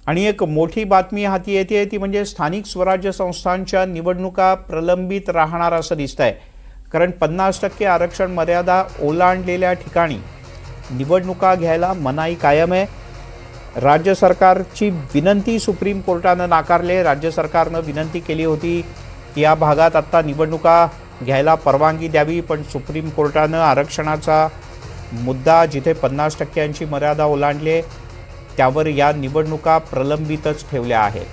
आणि एक मोठी बातमी हाती येते ती म्हणजे स्थानिक स्वराज्य संस्थांच्या निवडणुका प्रलंबित राहणार असं दिसतंय। कारण 50% आरक्षण मर्यादा ओलांडलेल्या ठिकाणी निवडणुका घ्यायला मनाई कायम आहे। राज्य सरकारची विनंती सुप्रीम कोर्टाने नाकारले। राज्य सरकारने विनंती केली होती की या भागात आता निवडणुका घ्यायला परवानगी द्यावी, पण सुप्रीम कोर्टाने आरक्षणाचा मुद्दा जिथे 50%ची मर्यादा ओलांडली त्यावर या निवडणुका प्रलंबितच ठेवल्या आहेत।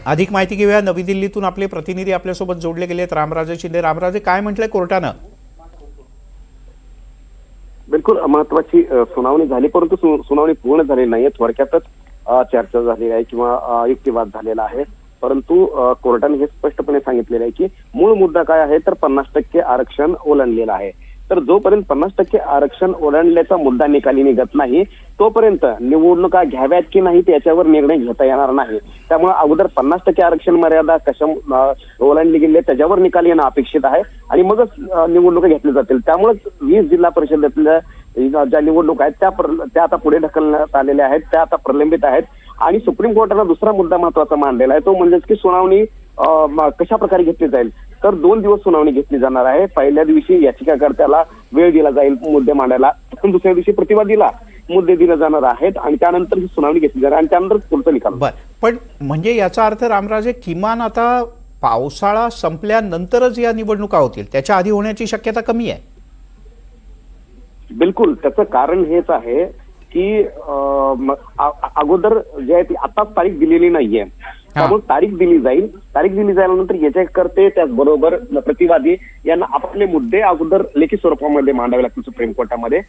अधिक माहिती घेऊया नवी दिल्लीतून आपले प्रतिनिधी आपल्यासोबत जोडले गेलेत रामराजे शिंदे। रामराजे, काय म्हटलंय कोर्टानं? बिलकुल महत्वाची सुनावणी झाली, परंतु सुनावणी पूर्ण झालेली नाहीये। थोडक्यातच चर्चा झालेली आहे किंवा युक्तिवाद झालेला आहे, परंतु कोर्टाने हे स्पष्टपणे सांगितलेलं आहे की मूळ मुद्दा काय आहे तर 50% आरक्षण ओलांडलेलं आहे। तर जोपर्यंत 50% आरक्षण ओलांडल्याचा मुद्दा निकाली निघत नाही तोपर्यंत निवडणुका घ्याव्यात की नाही त्याच्यावर निर्णय घेता येणार नाही। त्यामुळे अगोदर 50% आरक्षण मर्यादा कशा ओलांडली गेली त्याच्यावर निकाल येणं अपेक्षित आहे आणि मगच निवडणुका घेतल्या जातील। त्यामुळे 20 जिल्हा परिषदेतल्या ज्या निवडणुका आहेत त्या आता पुढे ढकलण्यात आलेल्या आहेत, त्या आता प्रलंबित आहेत। आणि सुप्रीम कोर्टाने दुसरा मुद्दा महत्वाचा मांडलेला आहे, तो म्हणजेच की सुनावणी कशा प्रकारे घेतली जाईल। तर 2 दिवस सुनावणी घेतली जाणार आहे। पहिल्या दिवशी याचिकाकर्त्याला वेळ दिला जाईल मुद्दे मांडायला, दुसऱ्या दिवशी प्रतिवादीला मुद्दे दिले जाणार आहेत आणि त्यानंतर ही सुनावणी घेतली जाणार आणि त्यानंतर पुढचा निकाल। पण म्हणजे याचा अर्थ रामराजे, किमान आता पावसाळा संपल्यानंतरच या निवडणुका होतील, त्याच्या आधी होण्याची शक्यता कमी आहे? बिलकुल, त्याचं कारण हेच आहे की अगोदर जे आहे ती आताच तारीख दिलेली नाहीये, त्यामुळे तारीख दिली जाईल। तारीख दिली जायल्यानंतर याचिकाकर्ते त्याचबरोबर प्रतिवादी यांना आपले मुद्दे अगोदर लेखी स्वरूपामध्ये मांडावे लागतील सुप्रीम कोर्टामध्ये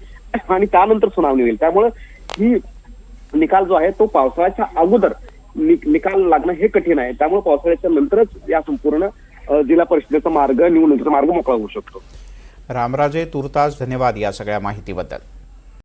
आणि त्यानंतर सुनावणी होईल। त्यामुळे ही निकाल जो आहे तो पावसाळ्याच्या अगोदर निकाल लागणं हे कठीण आहे। त्यामुळे पावसाळ्याच्या नंतरच या संपूर्ण जिल्हा परिषदेचा मार्ग, निवडणुकीचा मार्ग मोकळा होऊ शकतो। रामराजे, तुर्तास धन्यवाद या सगळ्या माहितीबद्दल।